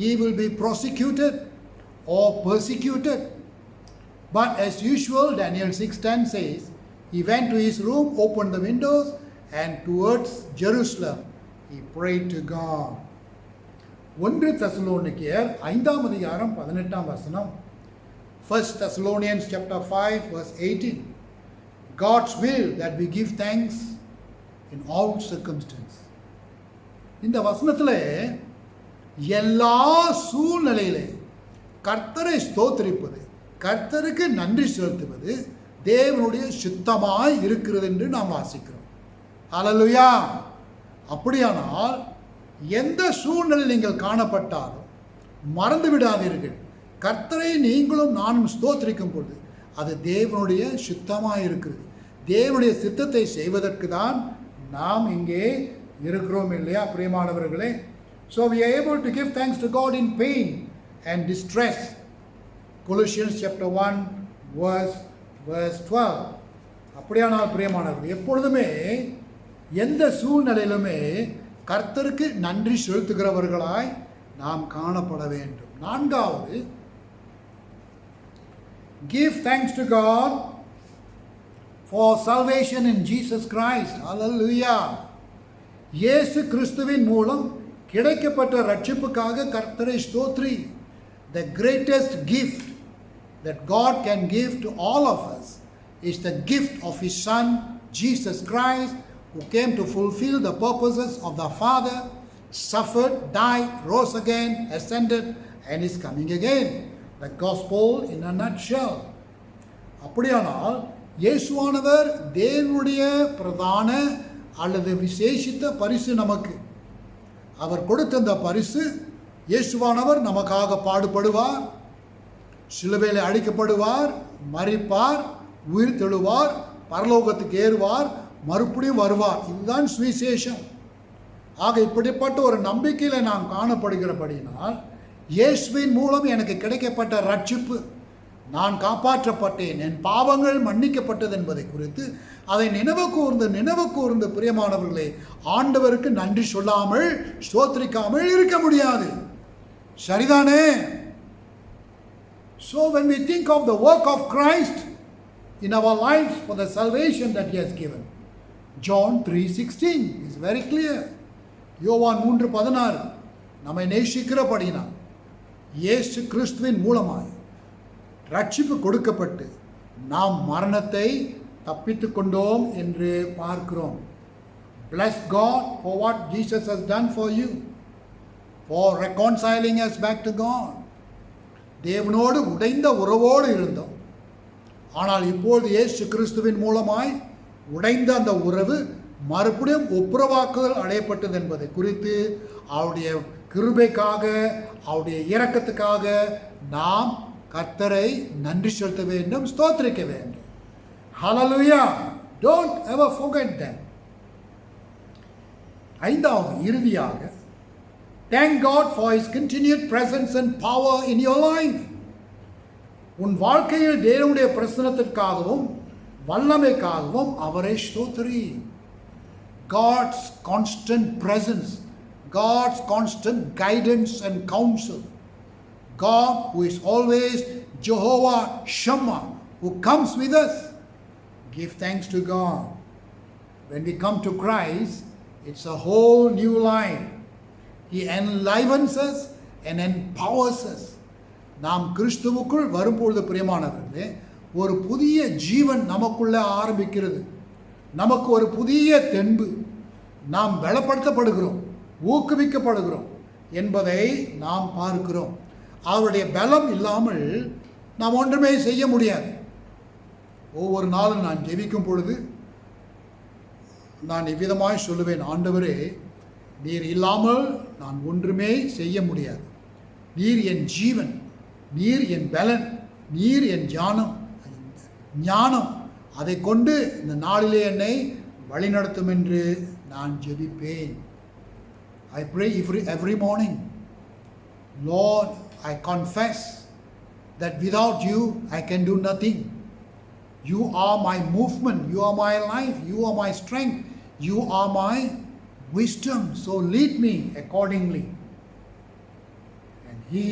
he will be prosecuted or persecuted. But as usual, Daniel 6:10 says, he went to his room, opened the windows, and towards Jerusalem he prayed to God. 1 தெசலோனிக்கேயர் 5ஆம் அதிகாரம் 18ஆம் வசனம், 1 Thessalonians chapter 5 verse 18, God's will that we give thanks in all circumstances. இந்த வசனத்தில் எல்லா சூழ்நிலையிலே கர்த்தரை ஸ்தோத்திரிப்பது, கர்த்தருக்கு நன்றி செலுத்துவது தேவனுடைய சித்தமாய் இருக்கிறது என்று நாம் வாசிக்கிறோம். ஹல்லேலூயா. அப்படியானால் எந்த சூழ்நிலையில் நீங்கள் காணப்பட்டாலும் மறந்து விடாதீர்கள், கர்த்தரை நீங்களும் நானும் ஸ்தோத்திரிக்கும் பொழுது அது தேவனுடைய சித்தமாக இருக்கிறது. தேவனுடைய சித்தத்தை செய்வதற்கு தான் நாம் இங்கே இருக்கிறோம் இல்லையா பிரியமானவர்களே? So we are able to give thanks to God in pain and distress. Colossians chapter 1 verse 12. அப்படியானால் பிரியமானவர்கள், எப்பொழுதுமே எந்த சூழ்நிலையிலுமே கர்த்தருக்கு நன்றி செலுத்துகிறவர்களாய் நாம் காணப்பட வேண்டும். 4வது, give thanks to God for salvation in Jesus Christ. Hallelujah. இயேசு கிறிஸ்துவின் மூலம் கிடைக்கப்பட்ட ரட்சிப்புக்காக கர்த்தரை ஸ்தோத்ரி. The greatest gift that God can give to all of us is the gift of His Son, Jesus Christ, who came to fulfill the purposes of the Father, suffered, died, rose again, ascended, and is coming again. The gospel in a nutshell. அப்படியானால் இயேசுவானவர் தேவனுடைய பிரதான அல்லது விசேஷித்த பரிசு நமக்கு. அவர் கொடுத்த அந்த பரிசு, இயேசுவானவர் நமக்காக பாடுபடுவார், சிலுவையில் அடிக்கப்படுவார், மரிப்பார், உயிர் தெழுவார், பரலோகத்துக்கு ஏறுவார், மறுபடியும் வருவார். இதுதான் சுவிசேஷம். ஆக இப்படிப்பட்ட ஒரு நம்பிக்கையில் நாம் காணப்படுகிறபடினால் இயேசுவின் மூலம் எனக்கு கிடைக்கப்பட்ட ரட்சிப்பு, நான் காப்பாற்றப்பட்டேன், என் பாவங்கள் மன்னிக்கப்பட்டது என்பதை குறித்து அதை நினைவு கூர்ந்து பிரியமானவர்களே, ஆண்டவருக்கு நன்றி சொல்லாமல் ஸ்தோத்திரிக்காமல் இருக்க முடியாது. சரிதானே? So when we think of the work of Christ in our lives for the salvation that He has given, John 3:16 is very clear. யோவான் 3:16 நம்மை நேசிக்கிறபடினால் இயேசு கிறிஸ்துவின் மூலமாய் ரட்சிப்பு கொடுக்கப்பட்டு நாம் மரணத்தை தப்பித்து கொண்டோம் என்று பார்க்கிறோம். Bless God for what Jesus has done for you, for reconciling us back to God. தேவனோடு உடைந்த உறவோடு இருந்தோம், ஆனால் இப்பொழுது இயேசு கிறிஸ்துவின் மூலமாய் உடைந்த அந்த உறவு மறுபடியும் ஒப்புரவாக்குதல் அடையப்பட்டது என்பதை குறித்து அவருடைய கிருபைக்காக, அவருடைய இரக்கத்துக்காக நாம் கர்த்தரை நன்றி செலுத்த வேண்டும், ஸ்தோத்திரிக்க வேண்டும். ஹல்லேலூயா. Don't ever forget that. 5வது, இறுதியாக, thank God for His continued presence and power in your life. உன் வாழ்க்கையில் தேவனுடைய பிரசன்னத்திற்காகவும் வல்லமைக்காகவும் அவரை ஸ்தோத்திரி. God's constant presence, God's constant guidance and counsel. God who is always Jehovah Shammah, who comes with us. Give thanks to God. When we come to Christ, It's a whole new life. He enlivens us and empowers us. நாம் கிறிஸ்துவுக்குள் வரும்பொழுது பிரியமானவர்களே, ஒரு புதிய ஜீவன் நமக்குள்ளே ஆரம்பிக்கிறது. நமக்கு ஒரு புதிய தென்பு, நாம் பலப்படுத்தப்படுகிறோம், ஊக்குவிக்கப்படுகிறோம் என்பதை நாம் பார்க்கிறோம். அவருடைய பலம் இல்லாமல் நாம் ஒன்றுமே செய்ய முடியாது. ஒவ்வொரு நாளும் நான் ஜெபிக்கும் பொழுது நான் இவ்விதமாய் சொல்லுவேன், ஆண்டவரே, நீர் இல்லாமல் நான் ஒன்றுமே செய்ய முடியாது. நீர் என் ஜீவன், நீர் என் பலன், நீர் என் ஞானம், அதை கொண்டு இந்த நாளிலே என்னை வழிநடத்தும் என்று நான் ஜெபிப்பேன். I pray every morning, Lord, I confess that without you I can do nothing. You are my movement, you are my life, you are my strength, you are my wisdom, so lead me accordingly. And He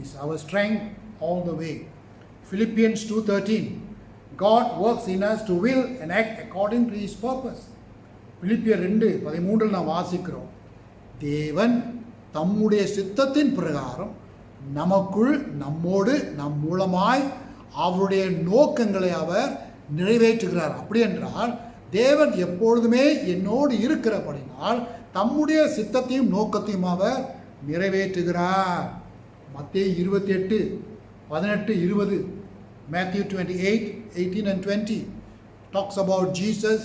is our strength all the way. Philippians 2:13, God works in us to will and act according to His purpose. பிலிப்பியர் 2:13 நாம் வாசிக்கிறோம், தேவன் தம்முடைய சித்தத்தின் பிரகாரம் நமக்குள், நம்மோடு, நம் மூலமாய் அவருடைய நோக்கங்களை அவர் நிறைவேற்றுகிறார். அப்படி என்றால் தேவன் எப்பொழுதுமே என்னோடு இருக்கிறபடினால் தம்முடைய சித்தத்தையும் நோக்கத்தையும் அவர் நிறைவேற்றுகிறார். மத்தேயு 28:18-20, Matthew 28:18 and 20 talks about Jesus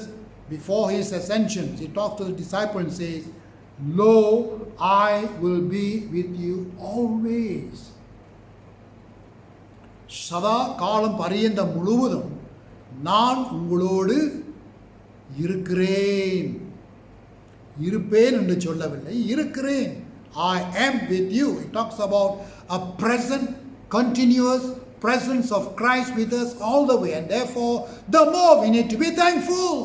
before his ascension. He talks to the disciples and says, Lo, I will be with you always. சதா காலம் பரியந்த முழுவதும் நான் உங்களோடு இருக்கிறேன். இருப்பேன் என்று சொல்லவில்லை, இருக்கிறேன். I am with you. It talks about a present, continuous presence of Christ with us all the way, and therefore the more we need to be thankful.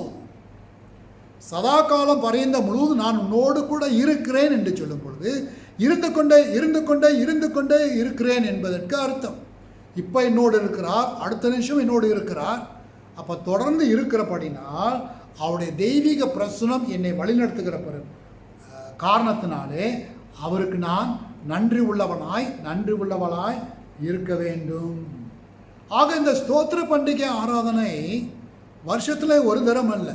சதா காலம் பரியந்த முழுவதும் நான் உன்னோடு கூட இருக்கிறேன் என்று சொல்லும் பொழுது இருந்து கொண்டே இருக்கிறேன் என்பதற்கு அர்த்தம். இப்போ என்னோடு இருக்கிறார், அடுத்த நிமிஷம் என்னோடு இருக்கிறார். அப்போ தொடர்ந்து இருக்கிறபடினால் அவருடைய தெய்வீக பிரசனம் என்னை வழிநடத்துகிற காரணத்தினாலே அவருக்கு நான் நன்றி உள்ளவளாய் இருக்க வேண்டும். ஆக இந்த ஸ்தோத்திர பண்டிகை ஆராதனை வருஷத்தில் ஒரு தரம் அல்ல.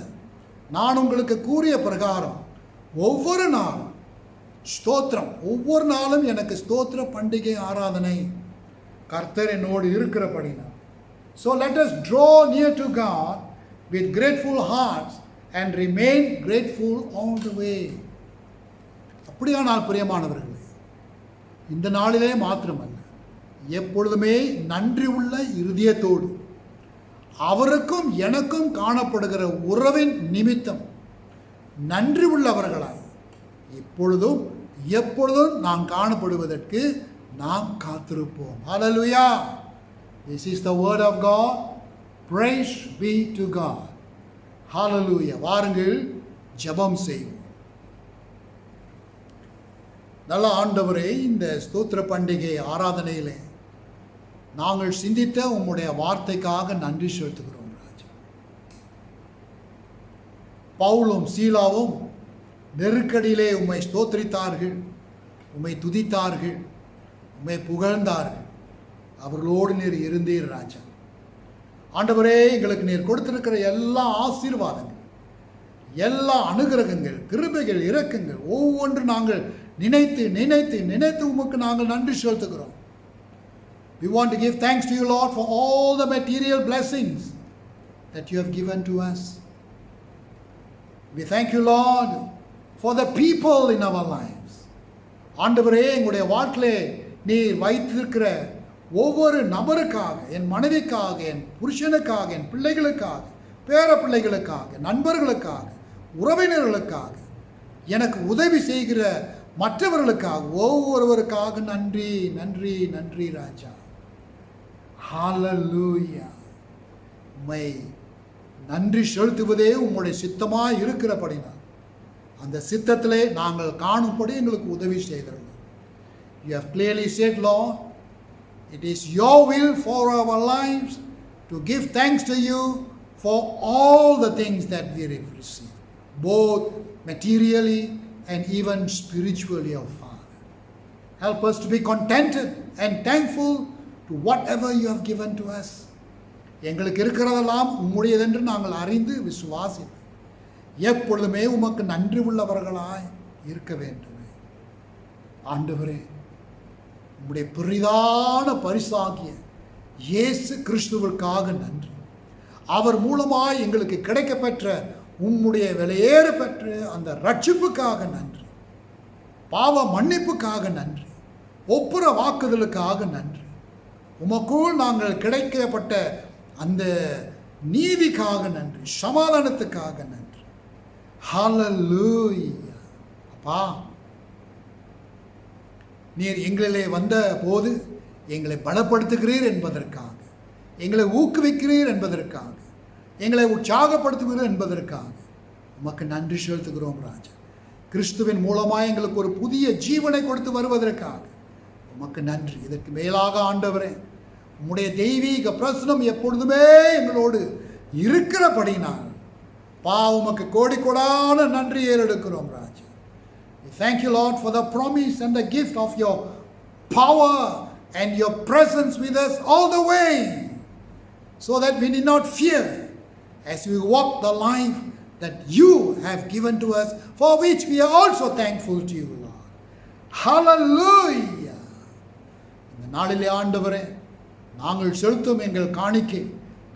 நான் உங்களுக்கு கூறிய பிரகாரம் ஒவ்வொரு நாளும் ஸ்தோத்திரம், ஒவ்வொரு நாளும் எனக்கு ஸ்தோத்திர பண்டிகை ஆராதனை. கர்த்தர் என்னோடு இருக்கிறபடினா. So let us draw near to God with grateful hearts and remain grateful all the way. அப்படியானால் பிரியமானவர்களே, இந்த நாளிலே மாத்திரமல்ல, எப்பொழுதுமே நன்றி உள்ள இருதயத்தோடு அவருக்கும் எனக்கும் காணப்படுகிற உறவின் நிமித்தம் நன்றி உள்ளவர்களாய் எப்பொழுதும் நாம் காணப்படுவதற்கு நாம் காத்திருப்போம். Hallelujah. This is the word of God. Praise be to God. Hallelujah. வாருங்கள் ஜெபம் செய்வோம். நல்ல ஆண்டவரே, இந்த ஸ்தோத்திர பண்டிகை ஆராதனையிலே நாங்கள் சிந்தித்த உம்முடைய வார்த்தைக்காக நன்றி செலுத்துகிறோம் ராஜா. பவுலும் சீலாவும் நெருக்கடியிலே உம்மை ஸ்தோத்திரித்தார்கள், உம்மை துதித்தார்கள், உம்மை புகழ்ந்தார்கள். அவர்களோடு நீர் இருந்தீர் ராஜா. ஆண்டவரே, எங்களுக்கு நீர் கொடுத்திருக்கிற எல்லா ஆசீர்வாதங்கள், எல்லா அனுகிரகங்கள், கிருபைகள், இரக்கங்கள் ஒவ்வொன்று நாங்கள் நினைத்து உமக்கு நாங்கள் நன்றி செலுத்துகிறோம். We want to give thanks to you, Lord, for all the material blessings that you have given to us. We thank you, Lord, for the people in our lives. ஆண்டவரே, எங்களுடைய வாழ்க்கையிலே நீர் வைத்திருக்கிற ஒவ்வொரு நபருக்காக, என் மனைவிக்காக, என் புருஷனுக்காக, என் பிள்ளைகளுக்காக, பேர பிள்ளைகளுக்காக, நண்பர்களுக்காக, உறவினர்களுக்காக, எனக்கு உதவி செய்கிற மற்றவர்களுக்காக, ஒவ்வொருவருக்காக நன்றி ராஜா. ஹல்லேலூயா. உம்மை நன்றி செலுத்துவதே உம்முடைய சித்தமாக இருக்கிறபடினால் அந்த சித்தத்திலே நாங்கள் காணும்படி எங்களுக்கு உதவி செய்தோம். You have clearly said, Lord, it is your will for our lives to give thanks to you for all the things that we have received. both materially and even spiritually, oh Father. Help us to be contented and thankful to whatever you have given to us. எங்களுக்கு இருக்கிறதெல்லாம் உம்முடையதென்று நாங்கள் அறிந்து விசுவாசிப்போம். எப்பொழுதுமே உமக்கு நன்றி உள்ளவர்களாய் இருக்க வேண்டுமே. ஆண்டவரே, உம்முடைய பெரிதான பரிசாகிய இயேசு கிறிஸ்துவிற்காக நன்றி. அவர் மூலமாய் எங்களுக்கு கிடைக்கப்பெற்ற உம்முடைய விலையேற பெற்ற அந்த ரட்சிப்புக்காக நன்றி. பாவ மன்னிப்புக்காக நன்றி. ஒப்புர வாக்குதலுக்காக நன்றி. உமக்குள் நாங்கள் கிடைக்கப்பட்ட அந்த நீதிக்காக நன்றி. சமாதானத்துக்காக நன்றி. ஹல்லேலூயா. அப்பா, நீர் எங்களிலே வந்த போது எங்களை பலப்படுத்துகிறீர் என்பதற்காக, எங்களை ஊக்குவிக்கிறீர் என்பதற்காக, எங்களை உற்சாகப்படுத்துகிறீர் என்பதற்காக உமக்கு நன்றி செலுத்துகிறோம் ராஜா. கிறிஸ்துவின் மூலமாக எங்களுக்கு ஒரு புதிய ஜீவனை கொடுத்து வருவதற்காக உமக்கு நன்றி. இதற்கு மேலாக ஆண்டவரே, உம்முடைய தெய்வீக பிரசனம் எப்பொழுதுமே எங்களோடு இருக்கிறபடினால் உமக்கு கோடி கோடான நன்றி ஏறெடுக்கிறோம் ராஜா. We thank you, Lord, for the promise and the gift of your power and your presence with us all the way, so that we need not fear as we walk the life that you have given to us, for which we are also thankful to you, Lord. Hallelujah. இந்த நாளிலே ஆண்டவரே, நாங்கள் செலுத்தும் எங்கள் காணிக்கை,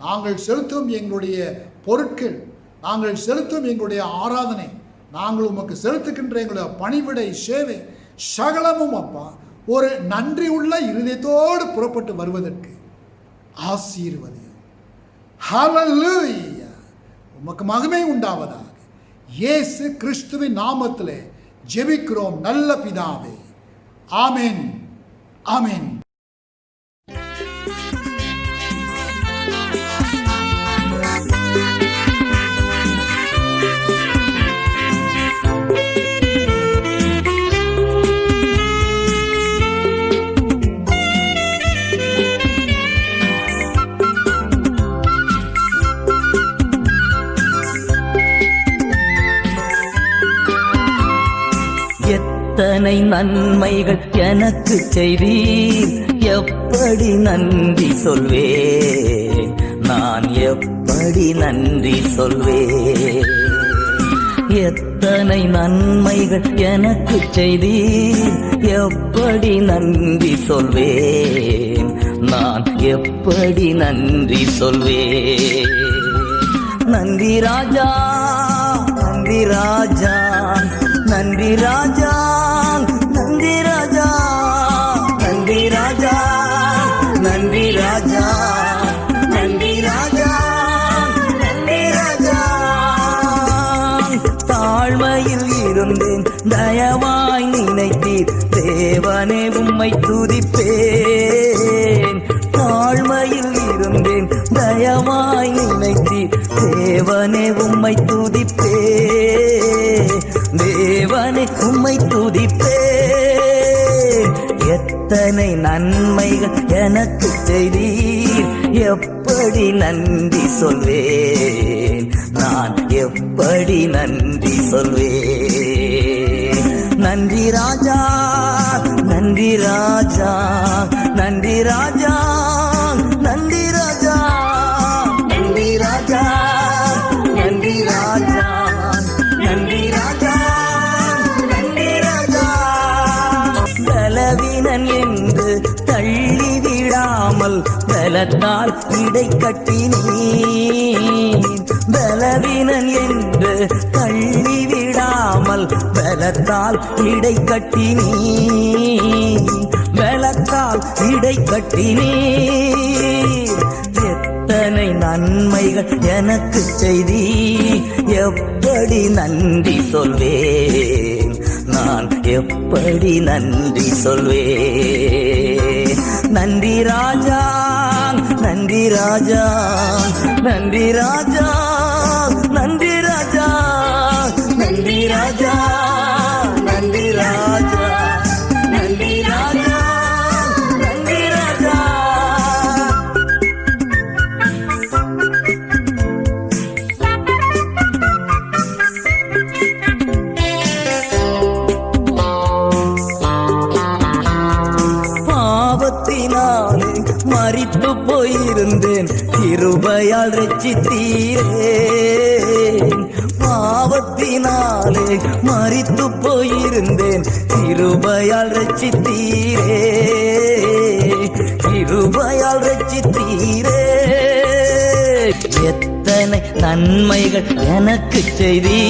நாங்கள் செலுத்தும் எங்களுடைய பொருட்கள், நாங்கள் செலுத்தும் எங்களுடைய ஆராதனை, நாங்கள் உமக்கு செலுத்துகின்ற எங்களுடைய பணிவிடை சேவை சகலமும் அப்பா ஒரு நன்றி உள்ள இருதயத்தோடு புறப்பட்டு வருவதற்கு ஆசீர்வதியும். ஹல்லேலூயா. உமக்கு மகிமை உண்டாவதாக. இயேசு கிறிஸ்துவின் நாமத்திலே ஜெபிக்கிறோம் நல்ல பிதாவே. ஆமென். ஆமென். எத்தனை நன்மைகள் எனக்கு செய்தீர், எப்படி நன்றி சொல்வேன், நான் எப்படி நன்றி சொல்வேன். எத்தனை நன்மைகள் எனக்கு செய்தீர், எப்படி நன்றி சொல்வேன், நான் எப்படி நன்றி சொல்வேன். நன்றி ராஜா, நன்றி ராஜா, நன்றி ராஜா, நன்றி ராஜா, நன்றி ராஜா, நன்றி ராஜா, நன்றி ராஜா, நன்றி ராஜா. தாழ்மையில் இருந்தேன், தயவாய் நினைத்தீர், தேவனே உம்மை துதிப்பேன். தாழ்மையில் இருந்தேன், தயவாய் நினைத்தீர், தேவனே உம்மை துதிப்பேன், தேவனே உம்மை துதிப்பேன். எத்தனை நன்மைகள் எனக்கு செய்தீர், எப்படி நன்றி சொல்வேன், நான் எப்படி நன்றி சொல்வேன். நன்றி ராஜா, நன்றி ராஜா, நன்றி ராஜா, நன்றி ராஜா, நன்றி ராஜா, நன்றி ராஜா, நன்றி ராஜா, நன்றி ராஜா. பலவீனன் என்று தள்ளிவிடாமல் பலத்தால் இடை கட்டினீர். பலவீனன் என்று தள்ளிவிடாமல் பலத்தால் இடை கட்டினீர், பலத்தால் இடை கட்டினீர். எத்தனை நன்மைகள் எனக்கு செய்தீர், எப்படி நன்றி சொல்வேன், நான் எப்படி நன்றி சொல்வேன். நன்றி ராஜா, நன்றி ராஜா, நன்றி ராஜா, நன்றி ராஜா, நன்றி ராஜா, நன்றி ராஜா, நன்றி ராஜா, நன்றி ராஜா. கிருபையால் ரட்சித்தீரே. பாவத்தினாலே மரித்து போயிருந்தேன், கிருபையால் ரட்சித்தீரே, கிருபையால் ரட்சித்தீரே. எத்தனை நன்மைகள் எனக்கு செய்தி,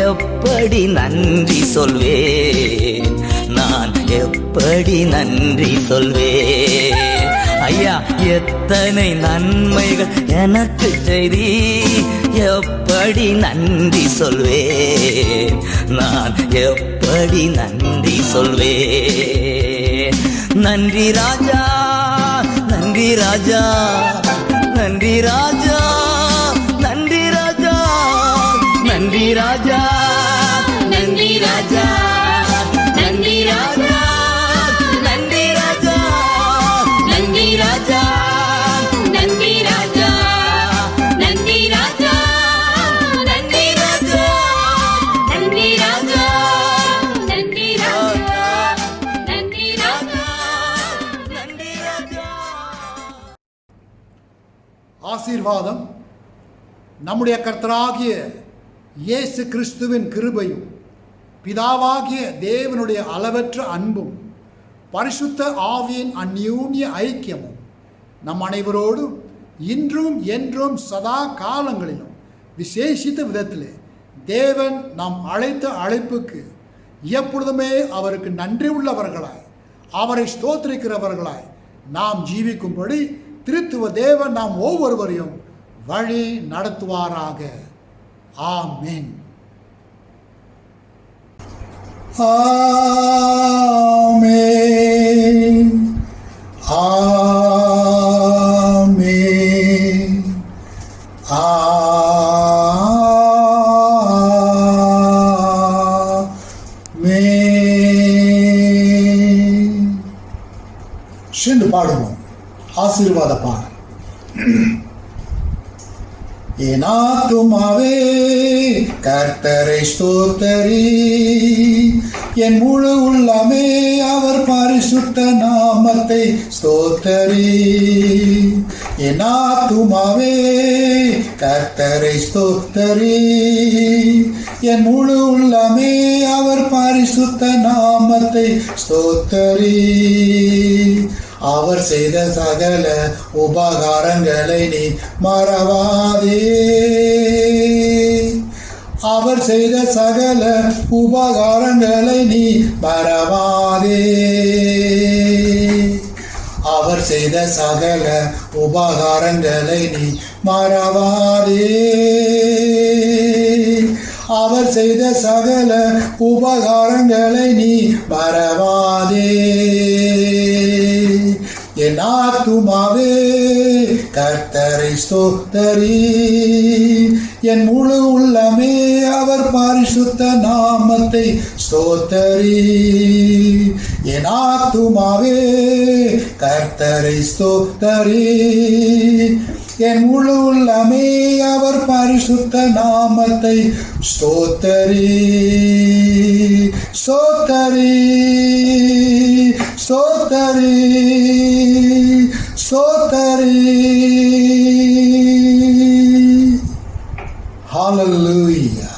எப்படி நன்றி சொல்வேன், நான் எப்படி நன்றி சொல்வேன். ஐயா, எத்தனை நன்மைகள் எனக்கு செய்தி, எப்படி நன்றி சொல்வேன், நான் எப்படி நன்றி சொல்வேன். நன்றி ராஜா, நன்றி ராஜா, நன்றி ராஜா, நன்றி ராஜா, நன்றி ராஜா, நன்றி ராஜா, நன்றி ராஜா, நன்றி ராஜா, நன்றி ராஜா, நன்றி ராஜா, நன்றி ராஜா, நன்றி ராஜா, நன்றி ராஜா, நன்றி ராஜா, நன்றி ராஜா, நன்றி ராஜா. ஆசீர்வாதம் நம்முடைய கர்த்தராகிய இயேசு கிறிஸ்துவின் கிருபையும் பிதாவாகிய தேவனுடைய அளவற்ற அன்பும் பரிசுத்த ஆவியின் அந்யோன்ய ஐக்கியமும் நம் அனைவரோடும் இன்றும் என்றும் சதா காலங்களிலும் விசேஷித்த விதத்திலே தேவன் நாம் அழைத்த அழைப்புக்கு எப்பொழுதுமே அவருக்கு நன்றி உள்ளவர்களாய், அவரை ஸ்தோத்திரிக்கிறவர்களாய் நாம் ஜீவிக்கும்படி திருத்துவ தேவன் நாம் ஒவ்வொருவரையும் வழி நடத்துவாராக. ஆமென். ஆமென். ஆமென். ஆமென். சென்று பாடுவோம் ஆசீர்வாத பாடல். என் ஆத்துமாவே கர்த்தரை ஸ்தோத்தரி, என் முழு உள்ளமே அவர் பரிசுத்த நாமத்தை ஸ்தோத்தரி. என் ஆத்துமாவே கர்த்தரை ஸ்தோத்தரி, என் முழு உள்ளமே அவர் பரிசுத்த நாமத்தை ஸ்தோத்தரி. அவர் செய்த சகல உபகாரங்களை நீ மறவாதே, அவர் செய்த சகல உபகாரங்களை நீ மறவாதே, அவர் செய்த சகல உபகாரங்களை நீ மறவாதே, அவர் செய்த சகல உபகாரங்களை நீ மறவாதே. என் ஆத்துமாவே கர்த்தரை ஸ்தோத்தரி, என் முழு உள்ளமே அவர் பரிசுத்த நாமத்தை ஸ்தோத்தரி. என் ஆத்துமாவே கர்த்தரை ஸ்தோத்தரி, என் முழு உள்ளமே அவர் பரிசுத்த நாமத்தை ஸ்தோத்தரி. ஸ்தோத்தரி, ஸ்தோத்தரி, ஸ்தோத்தரி. ஹல்லேலூயா.